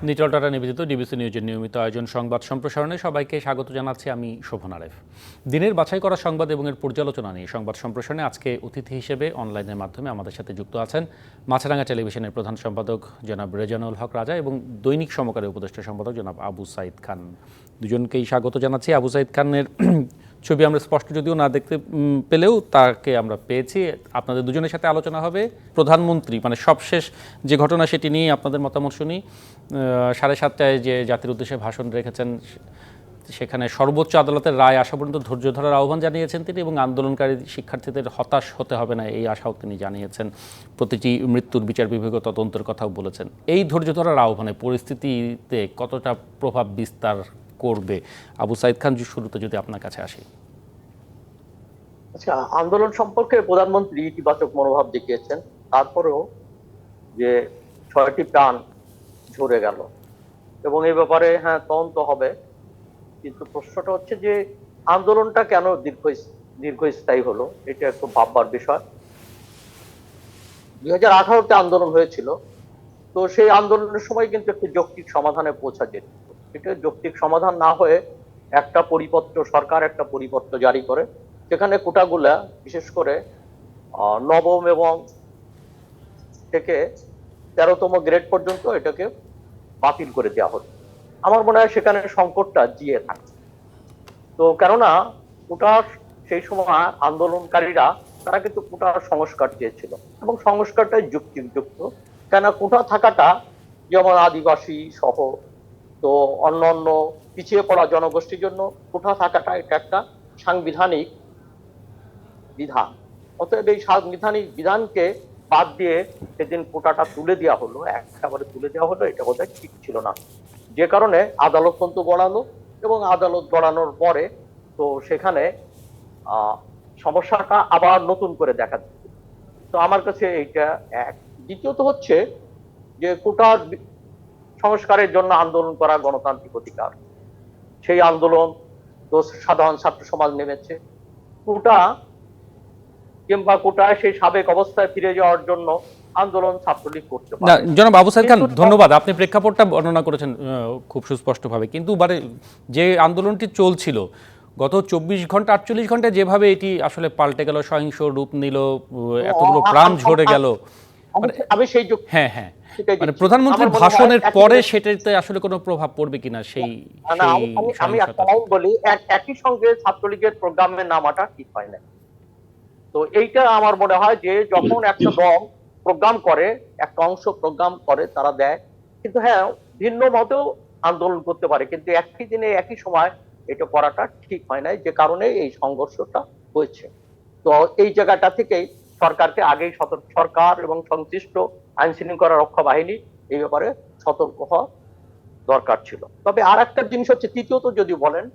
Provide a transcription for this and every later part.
Nitol tata নিবেদিত DBC নিউজের নিয়মিত আয়োজন সংবাদ সম্প্রসারণে সবাইকে স্বাগত জানাচ্ছি আমি শোভন আরেফ। দিনের বাছাই করা সংবাদ এবং এর পর্যালোচনা নিয়ে সংবাদ সম্প্রসারণে আজকে অতিথি হিসেবে অনলাইনের মাধ্যমে আমাদের সাথে যুক্ত আছেন মাছরাঙা টেলিভিশনের প্রধান সম্পাদক জনাব রেজানুল হক রাজা এবং দৈনিক সমকালের উপদেষ্টা সম্পাদক জনাব আবু সাইদ খান। দুজনকেই স্বাগত জানাচ্ছি। আবু সাইদ খানের ছবি আমরা স্পষ্ট যদিও না দেখতে পেলেও তাকে আমরা পেয়েছি। আপনাদের দুজনের সাথে আলোচনা হবে প্রধানমন্ত্রী মানে সবশেষ যে ঘটনা সেটি নিয়ে আপনাদের মতামত শুনি। 7:30টায় যে জাতির উদ্দেশ্যে ভাষণ রেখেছেন সেখানে সর্বোচ্চ আদালতের রায় আসা পর্যন্ত ধৈর্য ধরার আহ্বান জানিয়েছেন তিনি এবং আন্দোলনকারী শিক্ষার্থীদের হতাশ হতে হবে না এই আশাও তিনি জানিয়েছেন। প্রতিটি মৃত্যুর বিচার বিভাগীয় তদন্তের কথাও বলেছেন। এই ধৈর্য ধরার আহ্বানে পরিস্থিতিতে কতটা প্রভাব বিস্তার করবে? আবু সাইদ খান শুরুতে যদি আপনার কাছে আসি। আচ্ছা, আন্দোলন সম্পর্কে প্রধানমন্ত্রী ইতিবাচক মনোভাব দেখিয়েছেন, তারপরেও যে 6টি প্রাণ ঝরে গেল এবং এই ব্যাপারে তদন্ত হবে, কিন্তু প্রশ্নটা হচ্ছে যে আন্দোলনটা কেন দীর্ঘস্থায়ী হলো, এটা একটু ভাববার বিষয়। 2018-তে আন্দোলন হয়েছিল, তো সেই আন্দোলনের সময় কিন্তু একটি যৌক্তিক সমাধানে পৌঁছা যেত। এটা যৌক্তিক সমাধান না হয়ে সরকার একটা পরিপত্র জারি করে, সেখানে কোটাগুলা বিশেষ করে নবম এবং থেকে 13তম গ্রেড পর্যন্ত এটাকে বাতিল করে দেওয়া হতো। আমার মনে হয় সেখানে সংকটটা জিয়ে থাকে। তো কেননা কোটার সেই সময় আন্দোলনকারীরা তারা কিন্তু কোটার সংস্কার চেয়েছিল এবং সংস্কারটাই যুক্তিযুক্ত, কেন কোটা থাকাটা যেমন আদিবাসী সহ তো অন্যান্য পিছিয়ে পড়া জনগোষ্ঠীর জন্য কোটা থাকাটা এটা একটা সাংবিধানিক বিধান। অতএব এই সাংবিধানিক বিধানকে বাদ দিয়ে সেদিন কোটাটা তুলে দেওয়া হলো, একেবারে তুলে দেওয়া হলো, এটা বোধহয় ঠিক ছিল না। যে কারণে আদালত কিন্তু গড়ালো এবং আদালত গড়ানোর পরে তো সেখানে সমস্যাটা আবার নতুন করে দেখা দিচ্ছে। তো আমার কাছে এইটা এক। দ্বিতীয়ত হচ্ছে যে কোটার সংস্কারের জন্য আন্দোলন করা গণতান্ত্রিক অধিকার, সেই আন্দোলন তো সাধারণ ছাত্র সমাজ নেমেছে। কোটা কিংবা কোটায় সেই সাবেক অবস্থায় ফিরে যাওয়ার জন্য আন্দোলন ছাত্রলীগ করতে পারে। জনাব আবু সাইদ খান, ধন্যবাদ। আপনি প্রেক্ষাপটটা বর্ণনা করেছেন খুব সুস্পষ্টভাবে, কিন্তু যে আন্দোলনটি চলছিল গত 24 ঘন্টা 48 ঘন্টায় যেভাবে এটি আসলে পাল্টে গেল, সহিংস রূপ নিল, এতগুলো প্রাণ ঝরে গেল, আমি সেই হ্যাঁ হ্যাঁ মানে প্রধানমন্ত্রীর ভাষণের পরে সেটাতে আসলে কোনো প্রভাব পড়বে কিনা সেই আমি বলি, একই সঙ্গে ছাত্রলীগের প্রোগ্রামে নামাটা ঠিক হয় না। তো এইটা আমার মনে হয় যে যখন একটা দল প্রোগ্রাম করে, একটা অংশ প্রোগ্রাম করে, তারা দেয়, কিন্তু ভিন্ন মতেও আন্দোলন করতে পারে, কিন্তু একই দিনে একই সময় এটা করাটা ঠিক হয় না, যে কারণে এই সংঘর্ষটা হয়েছে। তো এই জায়গাটা থেকেই সরকারকে আগেই সরকার এবং সংশ্লিষ্ট আইন শৃঙ্খলা রক্ষা বাহিনী এই ব্যাপারে সতর্ক হওয়া দরকার ছিল। তবে আর একটা জিনিস হচ্ছে, তৃতীয়ত যদি বলেন,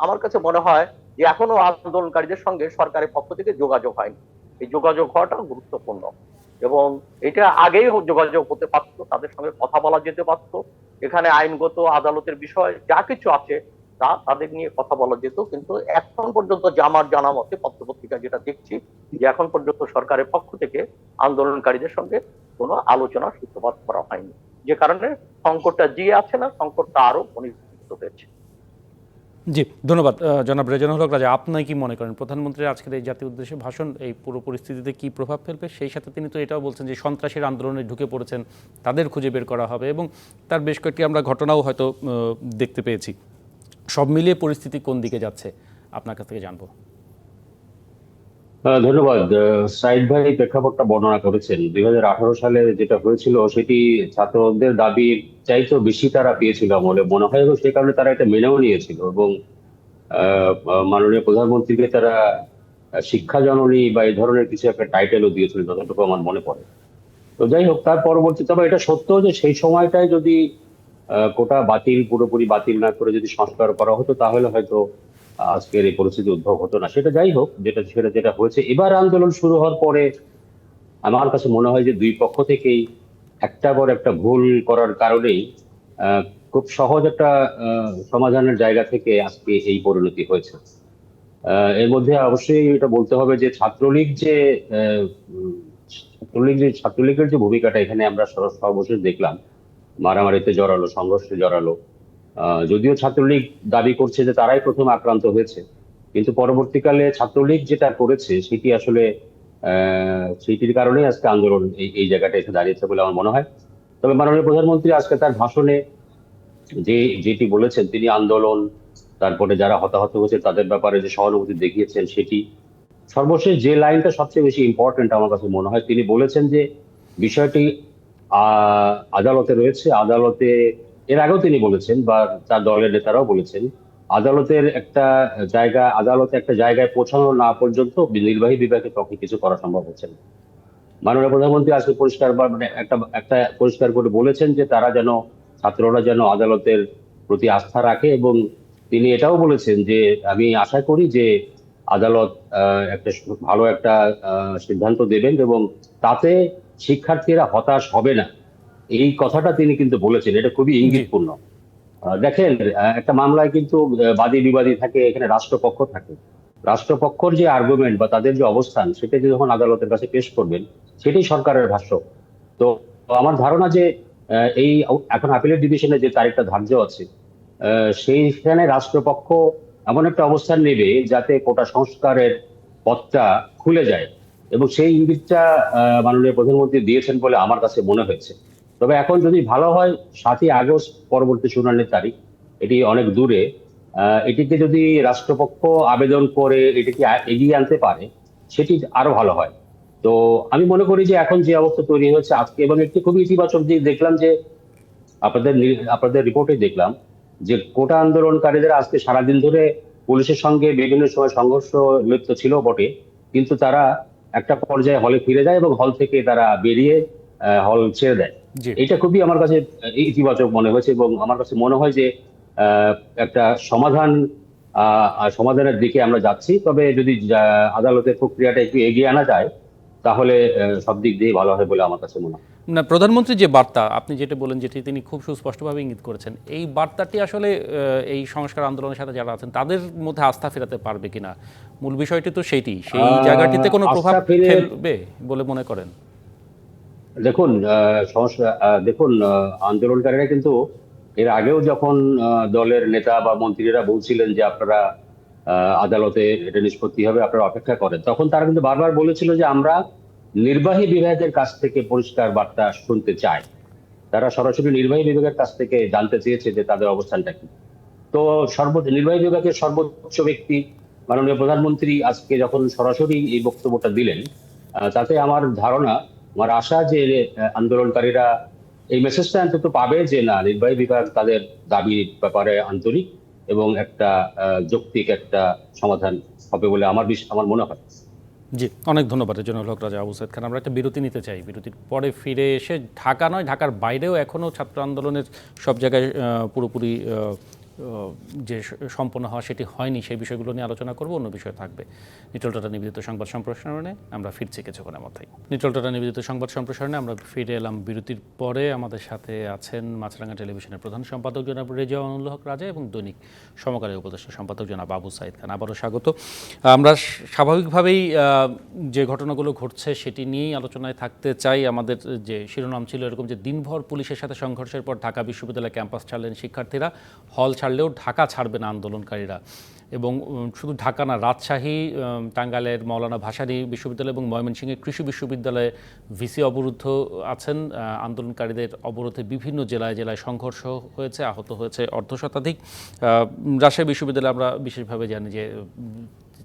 আমার কাছে মনে হয় যে এখনো আন্দোলনকারীদের সঙ্গে সরকারের পক্ষ থেকে যোগাযোগ হয়নি। এই যোগাযোগ হওয়াটা গুরুত্বপূর্ণ এবং এটা আগেই যোগাযোগ হতে পারতো, তাদের সঙ্গে কথা বলা যেতে পারতো। এখানে আইনগত আদালতের বিষয় যা কিছু আছে তা তাদের নিয়ে কথা বলা যেত, কিন্তু এখন পর্যন্ত যে আমার জানা মতে পত্রপত্রিকা যেটা দেখছি, যে এখন পর্যন্ত সরকারের পক্ষ থেকে আন্দোলনকারীদের সঙ্গে কোনো আলোচনা সূত্রপাত করা হয়নি, যে কারণে সংকটটা জিয়ে আছে না, সংকটটা আরো ঘনীভূত হয়েছে। জি, ধন্যবাদ জনাব রেজানুল হক রাজা। আপনি কি মনে করেন প্রধানমন্ত্রীর আজকের এই জাতীয় উদ্দেশ্যে ভাষণ এই পুরো পরিস্থিতিতে কি প্রভাব ফেলবে? সেই সাথে তিনি তো এটাও বলছেন যে সন্ত্রাসীর আন্দোলনে ঢুকে পড়েছেন, তাদের খুঁজে বের করা হবে এবং তার বেশ কয়েকটি আমরা ঘটনাও হয়তো দেখতে পেয়েছি। সব মিলিয়ে পরিস্থিতি কোন দিকে যাচ্ছে আপনার কাছ থেকে জানবো। ধন্যবাদ। সাইদ ভাই প্রেক্ষাপটটা বর্ণনা করেছেন। 2018 সালে যেটা হয়েছিল সেটি ছাত্রদের দাবির চাইতেও বেশি তারা পেয়েছিল বলে মনে হয় এবং সে কারণে তারা এটা মেনেও নিয়েছিল এবং মাননীয় প্রধানমন্ত্রীকে তারা শিক্ষা জননী বা এই ধরনের কিছু একটা টাইটেলও দিয়েছিল, যতটুকু আমার মনে পড়ে। তো যাই হোক, তার পরবর্তী তবে এটা সত্য যে সেই সময়টায় যদি কোটা পুরোপুরি বাতিল না করে যদি সংস্কার করা হতো তাহলে হয়তো আজকের এই পরিস্থিতি উদ্ভব হতো না। সেটা যাই হোক, যেটা হয়েছে এবার আন্দোলন শুরু হওয়ার পরে আমার কাছে মনে হয় যে দুই পক্ষ থেকেই একটা পর একটা ভুল করার কারণেই খুব সহজ একটা সমাধানের জায়গা থেকে আজকে এই পরিণতি হয়েছে। এর মধ্যে অবশ্যই এটা বলতে হবে যে ছাত্রলীগের যে ভূমিকাটা এখানে আমরা সর্বশেষ দেখলাম, মারামারিতে জড়ালো, সংঘর্ষে জড়ালো। যদিও ছাত্রলীগ দাবি করছে যে তারাই প্রথম আক্রান্ত হয়েছে, কিন্তু পরবর্তীকালে ছাত্রলীগ যেটা করেছে সেটি আসলে সেটির কারণেই আজকে আন্দোলন এই এই জায়গাটা এসে দাঁড়িয়েছে বলে আমার মনে হয়। তবে মাননীয় প্রধানমন্ত্রী আজকে তার ভাষণে যেটি বলেছেন, তিনি আন্দোলন, তারপরে যারা হতাহত হয়েছে তাদের ব্যাপারে যে সহানুভূতি দেখিয়েছেন সেটি। সর্বশেষ যে লাইনটা সবচেয়ে বেশি ইম্পর্টেন্ট আমার কাছে মনে হয়, তিনি বলেছেন যে বিষয়টি আদালতে রয়েছে, আদালতে এর আগেও তিনি বলেছেন বা তার দলের নেতারাও বলেছেন, আদালতের একটা আদালতে একটা জায়গায় পৌঁছানো না পর্যন্ত নির্বাহী বিভাগের পক্ষে কিছু করা সম্ভব হচ্ছে না। মাননীয় প্রধানমন্ত্রী আজকে পরিষ্কার মানে একটা একটা পরিষ্কার করে বলেছেন যে ছাত্ররা যেন আদালতের প্রতি আস্থা রাখে, এবং তিনি এটাও বলেছেন যে আমি আশা করি যে আদালত একটা ভালো একটা সিদ্ধান্ত দেবেন এবং তাতে শিক্ষার্থীরা হতাশ হবে না। এই কথাটা তিনি কিন্তু বলেছেন, এটা খুবই ইঙ্গিতপূর্ণ। দেখেন, একটা মামলায় কিন্তু বাদী বিবাদী থাকে, এখানে রাষ্ট্রপক্ষ থাকে। রাষ্ট্রপক্ষের যে আর্গুমেন্ট বা তাদের যে অবস্থান সেটা যখন আদালতের কাছে পেশ করবেন, সেটাই সরকারের ভাষ্য। তো আমার ধারণা যে এই এখন আপিলের ডিভিশনে যে তারিখটা ধার্য আছে, সেইখানে রাষ্ট্রপক্ষ এমন একটা অবস্থান নেবে যাতে কোটা সংস্কারের পথটা খুলে যায়, এবং সেই ইঙ্গিতটা মাননীয় প্রধানমন্ত্রী দিয়েছেন বলে আমার কাছে মনে হয়েছে। তবে এখন যদি ভালো হয়, 7ই আগস্ট পরবর্তী শুনানির তারিখ, এটি অনেক দূরে। এটিকে যদি রাষ্ট্রপক্ষ আবেদন করে এটিকে এগিয়ে আনতে পারে, সেটি আরো ভালো হয়। তো আমি মনে করি যে এখন যে অবস্থা তৈরি হয়েছে আজকে, এবং একটি খুবই ইতিবাচক দিক দেখলাম যে আপনাদের রিপোর্টে দেখলাম যে কোটা আন্দোলনকারীদের আজকে সারাদিন ধরে পুলিশের সঙ্গে বিভিন্ন সময় সংঘর্ষ লিপ্ত ছিল বটে, কিন্তু তারা একটা পর্যায়ে হলে ফিরে যায় এবং হল থেকে তারা বেরিয়ে হল ছেড়ে দেয়। জি। এটা খুবই আমার কাছে ইতিবাচক মনে হয়েছে, এবং আমার কাছে মনে হয় যে একটা সমাধানের দিকে আমরা যাচ্ছি। তবে যদি আদালতের প্রক্রিয়াটা একটু এগিয়ে আনা যায়, তাহলে সব দিক দিয়ে ভালো হয় বলে আমার কাছে মনে হয়। না, প্রধানমন্ত্রী যে বার্তা আপনি যেটা বলেন, যেটি তিনি খুব সুস্পষ্টভাবে ইঙ্গিত করেছেন, এই বার্তাটি আসলে এই সংস্কার আন্দোলনের সাথে যারা আছেন তাদের মধ্যে আস্থা ফেরাতে পারবে কিনা, মূল বিষয়টি তো সেইটি, সেই জায়গাটিতে কোনো প্রভাব ফেলবে বলে মনে করেন? দেখুন, আন্দোলনকারীরা কিন্তু এর আগেও যখন দলের নেতা বা মন্ত্রীরা বলছিলেন যে আপনারা আদালতে এটা নিষ্পত্তি হবে, আপনারা অপেক্ষা করেন, তখন তারা কিন্তু বারবার বলেছিল যে আমরা নির্বাহী বিভাগের কাছ থেকে পরিষ্কার বার্তা শুনতে চাই। তারা সরাসরি নির্বাহী বিভাগের কাছ থেকে জানতে চেয়েছে যে তাদের অবস্থানটা কি। তো নির্বাহী বিভাগের সর্বোচ্চ ব্যক্তি মাননীয় প্রধানমন্ত্রী আজকে যখন সরাসরি এই বক্তব্যটা দিলেন, তাতে আমার আশা যে আন্দোলনকারীরা এই মেসেজটা অন্তত পাবে যে না, নির্বাহী বিভাগ তাদের দাবির ব্যাপারে আন্তরিক এবং একটা যৌক্তিক একটা সমাধান হবে বলে আমার মনে হয়। জি, অনেক ধন্যবাদ জয়নুল হক রাজা, আবু সাইদ খান। আমরা একটা বিরতি নিতে চাই, বিরতির পরে ফিরে এসে ঢাকা নয়, ঢাকার বাইরেও এখনও ছাত্র আন্দোলনের সব জায়গায় পুরোপুরি যে সম্পন্ন হওয়া সেটি হয়নি, সেই বিষয়গুলো নিয়ে আলোচনা করব। অন্য বিষয় থাকবে নিটল টাটা নিবেদিত সংবাদ সম্প্রসারণে। আমরা ফিরছি কিছুক্ষণের মধ্যেই। নিটল টাটা নিবেদিত সংবাদ সম্প্রসারণে আমরা ফিরে এলাম বিরতির পরে। আমাদের সাথে আছেন মাছরাঙা টেলিভিশনের প্রধান সম্পাদক জনাব রেজাউল হক রাজা এবং দৈনিক সমকালীন উপদেষ্টা সম্পাদক জনাব আবু সাইদ খান। আবারও স্বাগত। আমরা স্বাভাবিকভাবেই যে ঘটনাগুলো ঘটছে সেটি নিয়েই আলোচনায় থাকতে চাই। আমাদের যে শিরোনাম ছিল এরকম যে দিনভর পুলিশের সাথে সংঘর্ষের পর ঢাকা বিশ্ববিদ্যালয় ক্যাম্পাস ছাড়লেন শিক্ষার্থীরা, হল ছাড়লেও ঢাকা ছাড়বে না আন্দোলনকারীরা। এবং শুধু ঢাকা না, রাজশাহী, টাঙ্গাইলের মৌলানা ভাসানী বিশ্ববিদ্যালয় এবং ময়মনসিংহের কৃষি বিশ্ববিদ্যালয়ে ভিসি অবরুদ্ধ আছেন। আন্দোলনকারীদের অবরোধে বিভিন্ন জেলায় জেলায় সংঘর্ষ হয়েছে, আহত হয়েছে অর্ধশতাধিক। রাজশাহী বিশ্ববিদ্যালয়ে আমরা বিশেষভাবে জানি যে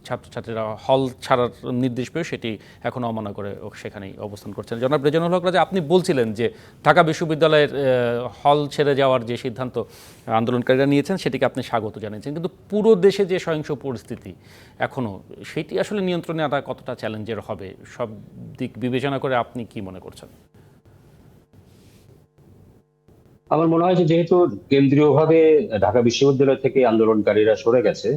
ছাত্রছাত্রীরা হল ছাড়ার নির্দেশ পেয়ে সেটি এখনও অমান্য করে সেখানেই অবস্থান করছেন। জনাব রেজাউল হক রাজা, আপনি বলছিলেন যে ঢাকা বিশ্ববিদ্যালয়ের হল ছেড়ে যাওয়ার যে সিদ্ধান্ত আন্দোলনকারীরা নিয়েছেন সেটিকে আপনি স্বাগত জানিয়েছেন, কিন্তু পুরো দেশে যে সহিংস পরিস্থিতি এখনও, সেটি আসলে নিয়ন্ত্রণে আনা কতটা চ্যালেঞ্জের হবে, সব দিক বিবেচনা করে আপনি কি মনে করছেন? আমার মনে হয় যে যেহেতু কেন্দ্রীয়ভাবে ঢাকা বিশ্ববিদ্যালয় থেকে আন্দোলনকারীরা সরে গেছে,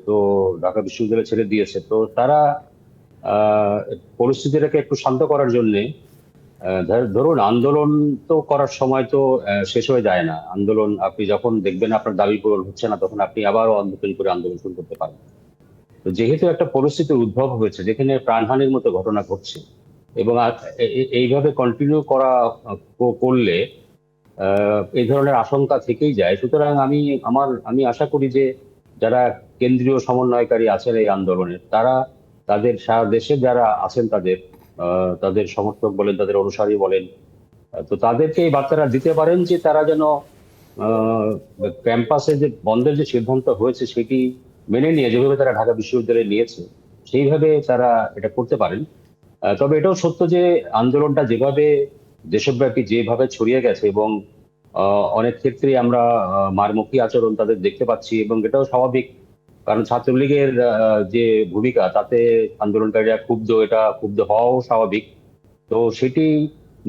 তো ঢাকা বিশ্ববিদ্যালয় ছেড়ে দিয়েছে, তো তারা পরিস্থিতিটাকে একটু শান্ত করার জন্য, ধরুন আন্দোলন তো করার সময় তো শেষ হয়ে যায় না। আন্দোলন আপনি যখন দেখবেন আপনার দাবি পূরণ হচ্ছে না, তখন আপনি আবারও নতুন করে আন্দোলন শুরু করতে পারেন। তো যেহেতু একটা পরিস্থিতির উদ্ভব হয়েছে যেখানে প্রাণহানির মতো ঘটনা ঘটছে, এবং এইভাবে কন্টিনিউ করলে এই ধরনের আশঙ্কা থেকেই যায়। সুতরাং আমি আশা করি যে যারা কেন্দ্রীয় সমন্বয়কারী আছেন এই আন্দোলনের, তারা তাদের সারা দেশে যারা আছেন তাদের সমর্থক বলেন, তাদের অনুসারী বলেন, তো তাদেরকে এই বার্তাটা দিতে পারেন যে তারা যেন ক্যাম্পাসে যে বন্ধের যে সিদ্ধান্ত হয়েছে সেটি মেনে নিয়ে, যেভাবে তারা ঢাকা বিশ্ববিদ্যালয়ে নিয়েছে সেইভাবে তারা এটা করতে পারেন। তবে এটাও সত্য যে আন্দোলনটা যেভাবে দেশব্যাপী যেভাবে ছড়িয়ে গেছে এবং অনেক ক্ষেত্রে আমরা মারমুখী আচরণ তাদের দেখতে পাচ্ছি, এবং এটাও স্বাভাবিক, কারণ ছাত্রলীগের যে ভূমিকা তাতে আন্দোলনকারীরা ক্ষুব্ধ হওয়াও স্বাভাবিক। তো সেটি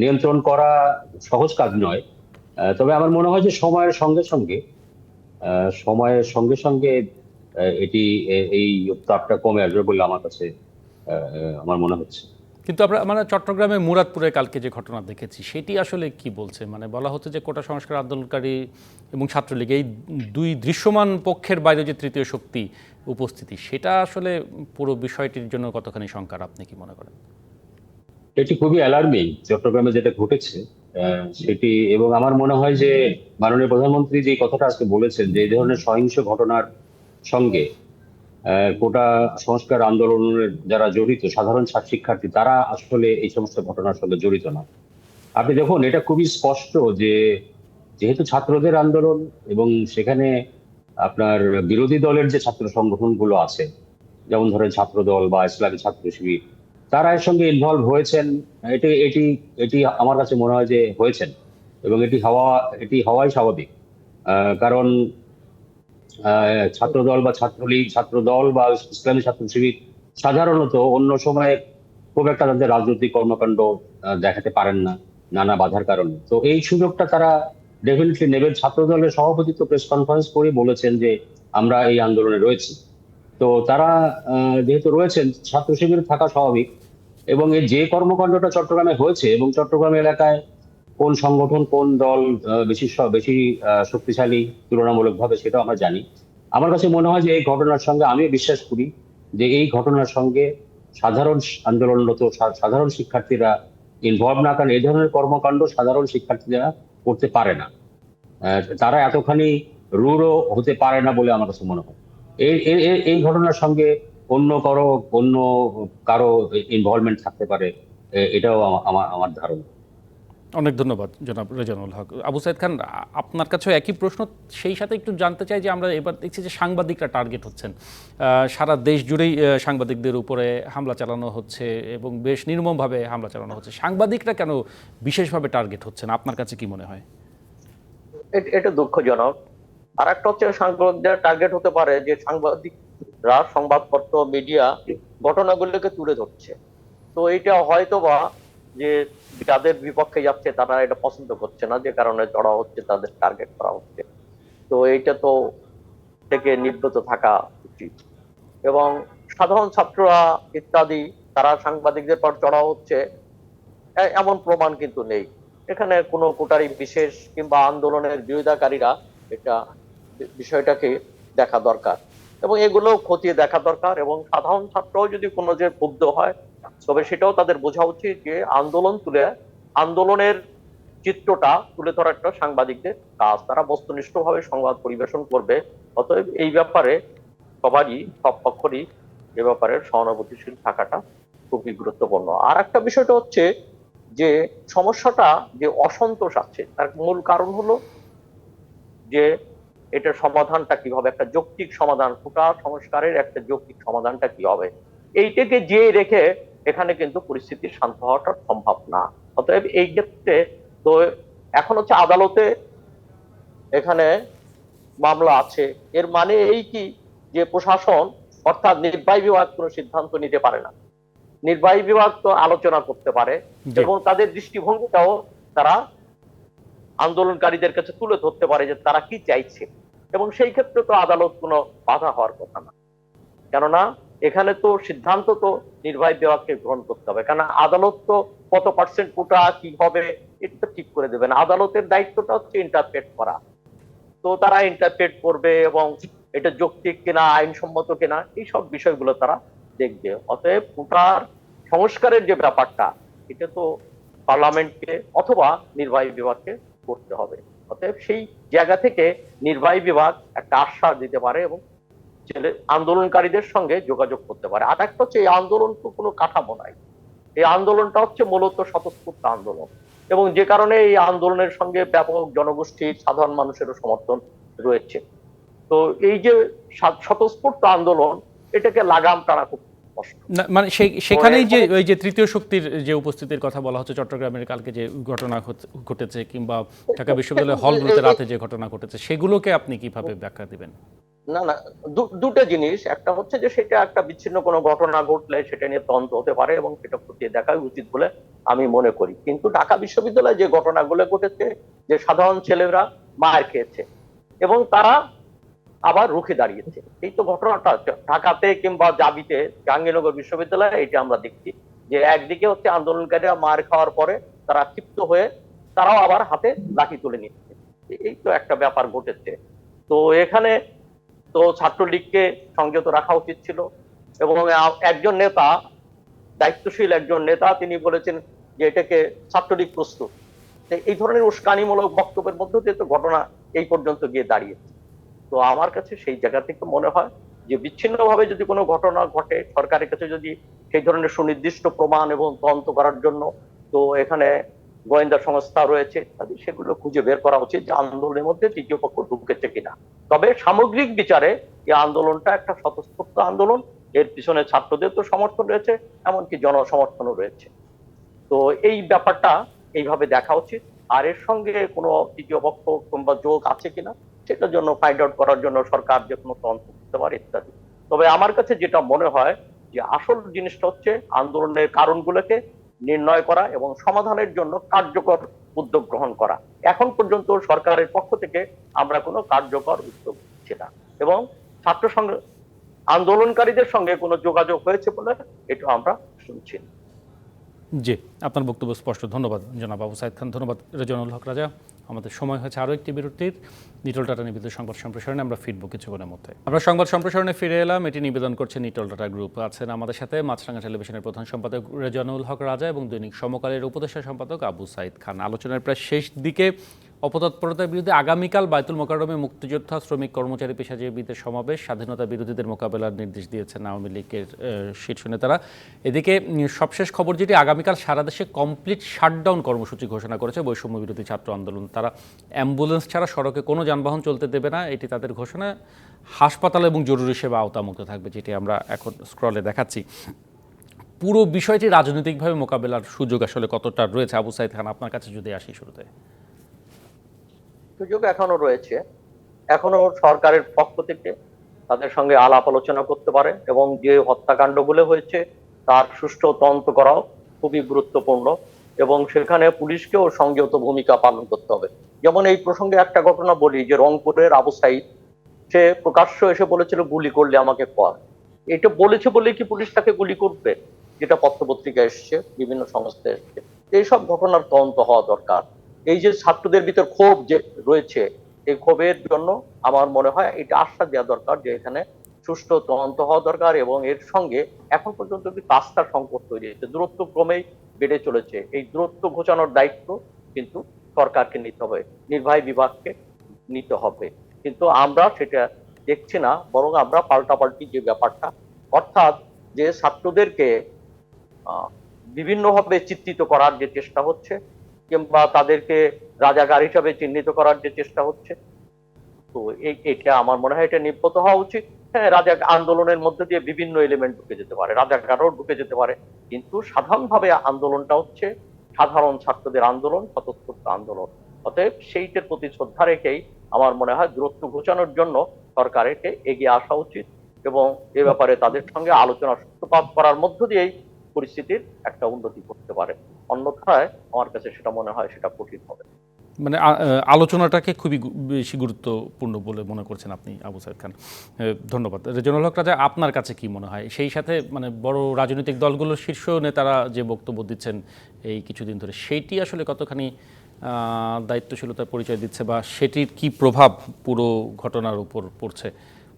নিয়ন্ত্রণ করা সহজ কাজ নয়। তবে আমার মনে হয় যে সময়ের সঙ্গে সঙ্গে এই উত্তাপটা কমে আসবে বলে আমার মনে হচ্ছে। কিন্তু আমরা মানে চট্টগ্রামের মুরাদপুরে কালকে যে ঘটনা দেখেছি সেটি আসলে কি বলছে? মানে বলা হচ্ছে যে কোটা সংস্কার আন্দোলনকারী এবং ছাত্রলীগ এই দুই দৃশ্যমান পক্ষের বাইরে যে তৃতীয় শক্তি উপস্থিতি, সেটা আসলে পুরো বিষয়টির জন্য কতখানি শঙ্কার, আপনি কি মনে করেন? এটি খুবই অ্যালার্মিং চট্টগ্রামে যেটা ঘটেছে সেটি। এবং আমার মনে হয় যে মাননীয় প্রধানমন্ত্রী যে কথাটা আজকে বলেছেন যে এই ধরনের সহিংস ঘটনার সঙ্গে কোটা সংস্কার আন্দোলনের যারা জড়িত সাধারণ শিক্ষার্থী, তারা আসলে এই সমস্ত ঘটনার সঙ্গে জড়িত না। আপনি দেখুন, এটা খুবই স্পষ্ট যে যেহেতু ছাত্রদের আন্দোলন এবং সেখানে আপনার বিরোধী দলের যে ছাত্র সংগঠনগুলো আছে, যেমন ধরেন ছাত্রদল বা ইসলামী ছাত্র শিবির, তারা এর সঙ্গে ইনভলভ হয়েছেন। এটি এটি এটি আমার কাছে মনে হয় যে হয়েছেন, এবং এটি হওয়াই স্বাভাবিক। কারণ ছাত্রদল বা ছাত্রলীগ, ছাত্রদল বা ইসলামী ছাত্র শিবির সাধারণত অন্য সময় খুব একটা তাদের রাজনৈতিক কর্মকাণ্ড দেখাতে পারেন না নানা বাধার কারণে। তো এই সুযোগটা তারা ডেফিনেটলি নেবেন। ছাত্রদলের সভাপতি তো প্রেস কনফারেন্স করে বলেছেন যে আমরা এই আন্দোলনে রয়েছি। তো তারা যেহেতু রয়েছেন, ছাত্র শিবির থাকা স্বাভাবিক। এবং এই যে কর্মকাণ্ডটা চট্টগ্রামে হয়েছে, এবং চট্টগ্রাম এলাকায় কোন সংগঠন কোন দল বেশি শক্তিশালী তুলনামূলকভাবে, সেটাও আমরা জানি। আমার কাছে মনে হয় যে এই ঘটনার সঙ্গে, আমি বিশ্বাস করি যে এই ঘটনার সঙ্গে সাধারণ আন্দোলনরত সাধারণ শিক্ষার্থীরা ইনভলভ না, কারণ এই ধরনের কর্মকাণ্ড সাধারণ শিক্ষার্থীরা করতে পারে না। তারা এতখানি রূঢ় হতে পারে না বলে আমার কাছে মনে হয়। এই ঘটনার সঙ্গে অন্য কারো ইনভলভমেন্ট থাকতে পারে, এটাও আমার ধারণা। অনেক ধন্যবাদ জনাব রেজানুল হক। আবু সাইদ খান, আপনার কাছেও একই প্রশ্ন, সেই সাথে একটু জানতে চাই যে আমরা এবার দেখছি যে সাংবাদিকরা টার্গেট হচ্ছেন, সারা দেশ জুড়েই সাংবাদিকদের উপরে হামলা চালানো হচ্ছে এবং বেশ নির্মমভাবে হামলা চালানো হচ্ছে। সাংবাদিকরা কেন বিশেষভাবে টার্গেট হচ্ছেন, আপনার কাছে কি মনে হয়? এটা দুঃখজনক। আর একটা হচ্ছে সাংবাদিকদের টার্গেট হতে পারে যে সাংবাদিকরা, সংবাদপত্র, মিডিয়া ঘটনাগুলোকে তুলে ধরছে। তো এটা হয়তো বা যে যাদের বিপক্ষে যাচ্ছে তারা এটা পছন্দ করছে না, যে কারণে ধরা হচ্ছে, তাদের টার্গেট করা হচ্ছে। তো এইটা তো থেকে নিবৃত থাকা উচিত। এবং সাধারণ ছাত্ররা ইত্যাদি তারা সাংবাদিকদের পর চড়া হচ্ছে, এমন প্রমাণ কিন্তু নেই। এখানে কোনো কোটারি বিশেষ কিংবা আন্দোলনের বিরোধিতাকারীরা এটা বিষয়টাকে দেখা দরকার, এবং এগুলো খতিয়ে দেখা দরকার। এবং সাধারণ ছাত্রও যদি কোনো যে ক্ষুব্ধ হয়, তবে সেটাও তাদের বোঝা উচিত যে আন্দোলনের চিত্রটা তুলে ধরা একটা সাংবাদিকদের কাজ। তারা বস্তুনিষ্ঠভাবে সংবাদ পরিবেশন করবে। অতএব এই ব্যাপারে সব পক্ষরই এ ব্যাপারে সহানুভূতিশীল থাকাটা খুবই গুরুত্বপূর্ণ। আর একটা বিষয়টা হচ্ছে যে সমস্যাটা, যে অসন্তোষ আছে, তার মূল কারণ হলো যে এটার সমাধানটা কি হবে, একটা যৌক্তিক সমাধান, কোটা সংস্কারের একটা যৌক্তিক সমাধানটা কি হবে, এইটাকে যে রেখে এখানে কিন্তু পরিস্থিতি শান্ত হওয়াটা সম্ভব না। অতএব এই ক্ষেত্রে তো এখন হচ্ছে আদালতে এখানে মামলা আছে, এর মানে এই কি যে প্রশাসন অর্থাৎ নির্বাহী বিভাগ কোনো সিদ্ধান্ত নিতে পারে না। নির্বাহী বিভাগ তো আলোচনা করতে পারে এবং তাদের দৃষ্টিভঙ্গিটাও তারা আন্দোলনকারীদের কাছে তুলে ধরতে পারে যে তারা কি চাইছে, এবং সেই ক্ষেত্রে তো আদালত কোনো বাধা হওয়ার কথা না। কেননা এখানে তো সিদ্ধান্ত তো নির্বাহী বিভাগকে গ্রহণ করতে হবে, কারণ আদালত তো কত পার্সেন্ট কোটা কি হবে এটা তো ঠিক করে দেবে না। আদালতের দায়িত্বটা হচ্ছে ইন্টারপ্রেট করা। তো তারা ইন্টারপ্রেট করবে এবং এটা যৌক্তিক কিনা, আইনসম্মত কিনা, এই সব বিষয়গুলো তারা দেখবে। অতএব কোটার সংস্কারের যে ব্যাপারটা, এটা তো পার্লামেন্টকে অথবা নির্বাহী বিভাগকে করতে হবে। অতএব সেই জায়গা থেকে নির্বাহী বিভাগ একটা আশ্বাস দিতে পারে এবং আন্দোলনকারীদের সঙ্গে যোগাযোগ করতে পারে। আর একটা হচ্ছে এই আন্দোলন তো কোনো কাঠামো নাই, এই আন্দোলনটা হচ্ছে মূলত স্বতঃস্ফূর্ত আন্দোলন, এবং যে কারণে এই আন্দোলনের সঙ্গে ব্যাপক জনগোষ্ঠীর সাধারণ মানুষেরও সমর্থন রয়েছে। তো এই যে স্বতঃস্ফূর্ত আন্দোলন, এটাকে লাগাম টানা খুব কষ্ট। মানে সেখানেই যে ওই যে তৃতীয় শক্তির যে উপস্থিতির কথা বলা হচ্ছে, চট্টগ্রামের কালকে যে ঘটনা ঘটেছে কিংবা ঢাকা বিশ্ববিদ্যালয়ের হলগুলোতে রাতে যে ঘটনা ঘটেছে, সেগুলোকে আপনি কিভাবে ব্যাখ্যা দিবেন? না না, দুটো জিনিস। একটা হচ্ছে যে সেটা একটা বিচ্ছিন্ন কোনো ঘটনা ঘটলে সেটা নিয়ে তদন্ত হতে পারে এবং সেটা খতিয়ে দেখাই উচিত বলে আমি মনে করি। কিন্তু ঢাকা বিশ্ববিদ্যালয়ে যে ঘটনাগুলো ঘটেছে, যে সাধারণ ছেলেরা মার খেয়েছে এবং তারা আবার রুখে দাঁড়িয়েছে, এই তো ঘটনাটা ঢাকাতে কিংবা জাবিতে, জাহাঙ্গীরনগর বিশ্ববিদ্যালয়ে এটা আমরা দেখছি যে একদিকে হচ্ছে আন্দোলনকারীরা মার খাওয়ার পরে তারা ক্ষিপ্ত হয়ে তারাও আবার হাতে লাঠি তুলে নিচ্ছে, এই তো একটা ব্যাপার ঘটেছে। তো এখানে তো ছাত্রলীগকে সংযত রাখা উচিত ছিল এবং একজন নেতা, দায়িত্বশীল একজন নেতা, তিনি বলেছেন যে এটাকে ছাত্রলীগ প্রস্তুত। এই ধরনের উস্কানিমূলক বক্তব্যের মধ্য দিয়ে তো ঘটনা এই পর্যন্ত গিয়ে দাঁড়িয়েছে। তো আমার কাছে সেই জায়গা থেকে মনে হয় যে বিচ্ছিন্নভাবে যদি কোনো ঘটনা ঘটে, সরকারের কাছে যদি সেই ধরনের সুনির্দিষ্ট প্রমাণ এবং তদন্ত করার জন্য, তো এখানে গোয়েন্দা সংস্থা রয়েছে, তাদের সেগুলো খুঁজে বের করা উচিত যে আন্দোলনের মধ্যে তৃতীয় পক্ষ ঢুকেছে কিনা। তবে সামগ্রিক বিচারে এই আন্দোলনটা একটা স্বতঃস্ফূর্ত আন্দোলন, এর পিছনে ছাত্রদের তো সমর্থন রয়েছে, এমনকি জনসমর্থনও রয়েছে। তো এই ব্যাপারটা এইভাবে দেখা উচিত। আর এর সঙ্গে কোনো তৃতীয় পক্ষ কিংবা যোগ আছে কিনা সেটার জন্য ফাইন্ড আউট করার জন্য সরকার যে কোনো তদন্ত করতে পারে ইত্যাদি। তবে আমার কাছে যেটা মনে হয় যে আসল জিনিসটা হচ্ছে আন্দোলনের কারণগুলোকে নির্ণয় করা এবং সমাধানের জন্য কার্যকর উদ্যোগ গ্রহণ করা। এখন পর্যন্ত সরকারের পক্ষ থেকে আমরা কোনো কার্যকর উদ্যোগ নিচ্ছি না এবং ছাত্র আন্দোলনকারীদের সঙ্গে কোনো যোগাযোগ হয়েছে বলে এটা আমরা শুনছি না। জি, আপনার বক্তব্য স্পষ্ট। ধন্যবাদ জনাব আবু সাইদ খান। ধন্যবাদ রেজানুল হক রাজা। আমাদের সময় হয়েছে আরও একটি বিরতির। নিটল টাটা নিবেদিত সংবাদ সম্প্রসারণে আমরা ফিরবো কিছুক্ষণের মধ্যে। আমরা সংবাদ সম্প্রসারণে ফিরে এলাম। এটি নিবেদন করছে নিটল টাটা গ্রুপ। আছেন আমাদের সাথে মাছরাঙা টেলিভিশনের প্রধান সম্পাদক রেজানুল হক রাজা এবং দৈনিক সমকালের উপদেষ্টা সম্পাদক আবু সাইদ খান। আলোচনার প্রায় শেষ দিকে অপতৎপরতার বিরুদ্ধে আগামীকাল বায়তুল মোকাররমে মুক্তিযোদ্ধা, শ্রমিক, কর্মচারী, পেশাজীবীদের সমাবেশ, স্বাধীনতা বিরোধীদের মোকাবেলার নির্দেশ দিয়েছেন আওয়ামী লীগের শীর্ষ নেতারা। এদিকে সবশেষ খবর যেটি, আগামীকাল সারা দেশে কমপ্লিট শাটডাউন কর্মসূচি ঘোষণা করেছে বৈষম্য বিরোধী ছাত্র আন্দোলন। তারা অ্যাম্বুলেন্স ছাড়া সড়কে কোনো যানবাহন চলতে দেবে না, এটি তাদের ঘোষণা। হাসপাতাল এবং জরুরি সেবা আওতামুক্ত থাকবে, যেটি আমরা এখন স্ক্রলে দেখাচ্ছি। পুরো বিষয়টি রাজনৈতিকভাবে মোকাবেলার সুযোগ আসলে কতটা রয়েছে? আবু সাইদ খান, আপনার কাছে যদি আসি শুরুতে। সুযোগ এখনো রয়েছে, এখনো সরকারের পক্ষ থেকে তাদের সঙ্গে আলাপ আলোচনা করতে পারে এবং যে হত্যাকাণ্ডগুলো হয়েছে তার সুষ্ঠু তদন্ত করাও খুবই গুরুত্বপূর্ণ এবং সেখানে পুলিশকেও সংযত ভূমিকা পালন করতে হবে। যেমন এই প্রসঙ্গে একটা ঘটনা বলি যে রংপুরের আবু সাইদ, সে প্রকাশ্য এসে বলেছিল গুলি করলে আমাকে কর। এটা বলেছে বলে কি পুলিশ তাকে গুলি করবে? যেটা পত্রপত্রিকা এসছে, বিভিন্ন সংস্থা এসছে। এইসব ঘটনার তদন্ত হওয়া দরকার। এই যে ছাত্রদের ভিতর ক্ষোভ যে রয়েছে, এই ক্ষোভের জন্য আমার মনে হয় এটা আশ্বাস দেওয়া দরকার যে এখানে সুষ্ঠু তদন্ত হওয়া দরকার এবং এর সঙ্গে এখন পর্যন্ত কিন্তু আস্থার সংকট তৈরি হয়েছে, দূরত্ব ক্রমেই বেড়ে চলেছে। এই দূরত্ব ঘোচানোর দায়িত্ব কিন্তু সরকারকে নিতে হবে, নির্বাহী বিভাগকে নিতে হবে। কিন্তু আমরা সেটা দেখছি না, বরং আমরা পাল্টাপাল্টি যে ব্যাপারটা, অর্থাৎ যে ছাত্রদেরকে বিভিন্নভাবে চিত্রিত করার যে চেষ্টা হচ্ছে কিংবা তাদেরকে রাজাকার হিসাবে চিহ্নিত করার যে চেষ্টা হচ্ছে, তো এটা আমার মনে হয় এটা নিবৃত্ত হওয়া উচিত। হ্যাঁ, আন্দোলনের মধ্যে দিয়ে বিভিন্ন এলিমেন্ট ঢুকে যেতে পারে, রাজাকারও ঢুকে যেতে পারে, কিন্তু সাধারণভাবে আন্দোলনটা হচ্ছে সাধারণ ছাত্রদের আন্দোলন, স্বতঃস্ফূর্ত আন্দোলন। অতএব সেইটার প্রতি শ্রদ্ধা রেখেই আমার মনে হয় দূরত্ব ঘোচানোর জন্য সরকারকে এগিয়ে আসা উচিত এবং এ ব্যাপারে তাদের সঙ্গে আলোচনা সূত্রপাত করার মধ্য দিয়েই পরিস্থিতির একটা উন্নতি করতে পারে। অন্যথায় আমার কাছে সেটা মনে হয় সেটা কঠিন হবে। মানে আলোচনাটাকে খুবই বেশি গুরুত্বপূর্ণ বলে মনে করছেন আপনি, আবু সাইদ খান। ধন্যবাদ। রেজানুল হক রাজা, আপনার কাছে কি মনে হয়? সেই সাথে মানে বড় রাজনৈতিক দলগুলোর শীর্ষ নেতারা যে বক্তব্য দিচ্ছেন এই কিছুদিন ধরে, সেইটি আসলে কতখানি দায়িত্বশীলতার পরিচয় দিচ্ছে বা সেটির কি প্রভাব পুরো ঘটনার উপর পড়ছে?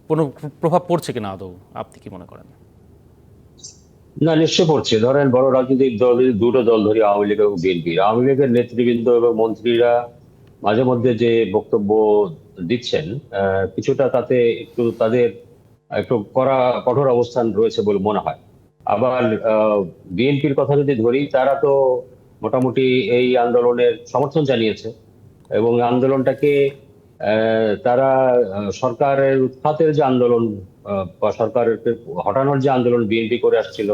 কোনো প্রভাব পড়ছে কিনা আদৌ, আপনি কি মনে করেন? না, নিশ্চয় পড়ছে। ধরেন বড় রাজনৈতিক দল, দুটো দল ধরি, আওয়ামী লীগ এবং বিএনপি। আওয়ামী লীগের নেতৃবৃন্দ এবং মন্ত্রীরা মাঝে মধ্যে যে বক্তব্য দিচ্ছেন, কিছুটা তাতে একটু তাদের একটু কঠোর অবস্থান রয়েছে বলে মনে হয়। আবার বিএনপির কথা যদি ধরি, তারা তো মোটামুটি এই আন্দোলনের সমর্থন জানিয়েছে এবং আন্দোলনটাকে তারা সরকারের উৎখাতের যে আন্দোলন বা সরকারের হটানোর যে আন্দোলন বিএনপি করে আসছিল,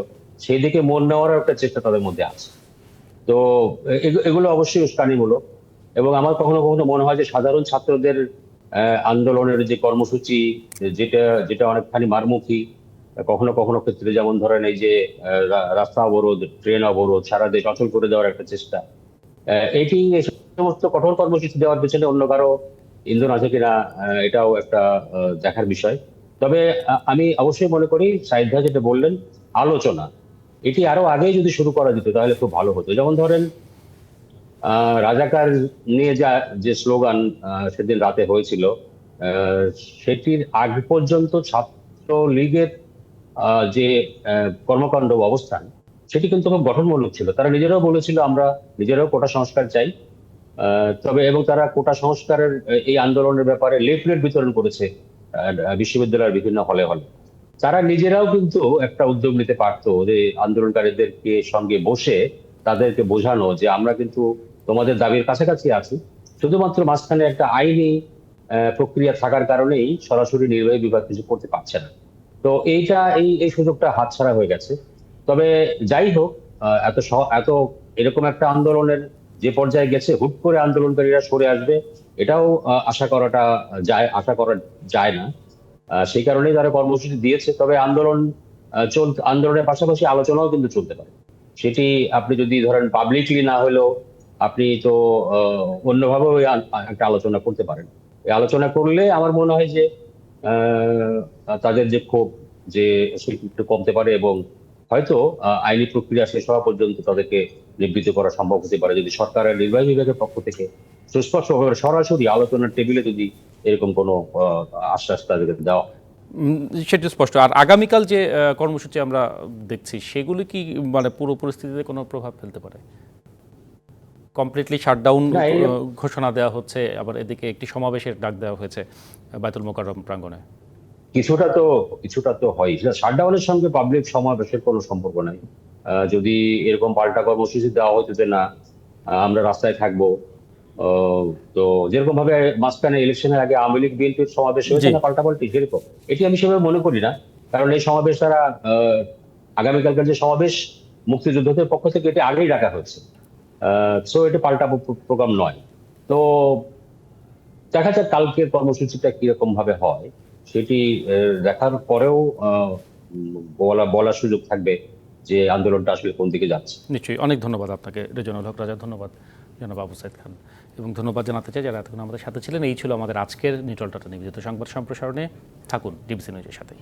সেই দিকে মন নেওয়ার একটা চেষ্টা তাদের মধ্যে আছে। তো এগুলো অবশ্যই উস্কানিমূলক। এবং আমার কখনো কখনো মনে হয় যে সাধারণ ছাত্রদের আন্দোলনের যে কর্মসূচি, যেটা যেটা অনেকখানি মারমুখী, কখনো কখনো ক্ষেত্রে, যেমন ধরেন এই যে রাস্তা অবরোধ, ট্রেন অবরোধ, সারা দেশ অচল করে দেওয়ার একটা চেষ্টা, এটি এই সমস্ত কঠোর কর্মসূচি দেওয়ার পেছনে অন্য কারো ইন্ধন আছে কিনা, এটাও একটা দেখার বিষয়। তবে আমি অবশ্যই মনে করি সাইদ ভাই যেটা বললেন, আলোচনা, এটি আরো আগেই যদি শুরু করা যেত তাহলে খুব ভালো হতো। যেমন ধরেন রাজাকার নিয়ে যে স্লোগান সেদিন রাতে হয়েছিল, আহ, সেটির আগ পর্যন্ত ছাত্র লীগের যে কর্মকাণ্ড অবস্থান, সেটি কিন্তু খুব গঠনমূলক ছিল। তারা নিজেরাও বলেছিল আমরা নিজেরাও কোটা সংস্কার চাই। তবে এবং তারা কোটা সংস্কারের এই আন্দোলনের ব্যাপারে লিফলেট বিতরণ করেছে বিশ্ববিদ্যালয়ের বিভিন্ন হলে হলে। তারা নিজেরাও কিন্তু একটা উদ্যোগ নিতে পারতো যে আন্দোলনকারীদেরকে সঙ্গে বসে তাদেরকে বোঝানো যে আমরা কিন্তু তোমাদের দাবির কাছাকাছি আছি, শুধুমাত্র মাঝখানে একটা আইনি প্রক্রিয়া থাকার কারণেই সরাসরি নির্বাহী বিভাগ কিছু করতে পারছে না। তো এই এই সুযোগটা হাতছাড়া হয়ে গেছে। তবে যাই হোক, এত এরকম একটা আন্দোলনের যে পর্যায়ে গেছে, হুট করে আন্দোলনকারীরা সরে আসবে এটাও আশা করা যায় না। সেই কারণেই তারা কর্মসূচি দিয়েছে। তবে আন্দোলনের পাশাপাশি আলোচনাও কিন্তু চলতে পারে। সেটি আপনি যদি ধরেন পাবলিকলি না হলেও আপনি তো অন্যভাবেও একটা আলোচনা করতে পারেন। এই আলোচনা করলে আমার মনে হয় যে তাদের যে ক্ষোভ, যে সেটি একটু কমতে পারে এবং হয়তো আইনি প্রক্রিয়া শেষ হওয়া পর্যন্ত তাদেরকে নিবৃত্ত করা সম্ভব হতে পারে, যদি সরকারের নির্বাহী বিভাগের পক্ষ থেকে সুস্পষ্টভাবে সরাসরি আলোচনার টেবিলে যদি এরকম কোনো আশ্বাস তাদেরকে দেওয়া হয়। সেটি স্পষ্ট। আর আগামীকাল যে কর্মসূচি আমরা দেখছি, সেগুলি কি মানে পুরো পরিস্থিতিতে কোনো প্রভাব ফেলতে পারে? কমপ্লিটলি শাটডাউন না, ঘোষণা দেওয়া হচ্ছে, আবার এদিকে একটি সমাবেশের ডাক দেওয়া হয়েছে বায়তুল মোকাররম প্রাঙ্গণে। কিছুটা তো হয়। শাটডাউনের সঙ্গে পাবলিক সমাবেশের কোনো সম্পর্ক নাই। যদি এরকম পাল্টা কর্মসূচি দেওয়া হতো যে না, আমরা রাস্তায় থাকবো, আহ, তো যেরকম ভাবে মাঝখানে ইলেকশনের আগে আওয়ামী লীগ বিএনপির সমাবেশ হয়েছে জি। না পাল্টাপাল্টি, সেরকম এটি আমি সেভাবে মনে করি না। কারণ এই সমাবেশ তারা আগামীকালকার যে সমাবেশ, মুক্তিযোদ্ধাদের পক্ষ থেকে এটি আগেই ডাকা হয়েছে। সো এটা পাল্টা প্রোগ্রাম নয়। তো দেখা যাক কালকের কর্মসূচিটা কিরকম ভাবে হয়, সেটি দেখার পরেও বলার সুযোগ থাকবে যে আন্দোলনটা আসলে কোন দিকে যাচ্ছে। নিশ্চয়ই। অনেক ধন্যবাদ আপনাকে রেজানুল হক রাজা, ধন্যবাদ জনাব আবু সাইদ খান, এবং ধন্যবাদ জানাতে চাই যারা এতক্ষণ আমাদের সাথে ছিলেন। এই ছিল আমাদের আজকের নিউট্রাল ডটা নিবেদিত সংবাদ সম্প্রসারণে। থাকুন ডিবিসি নিউজের সাথে।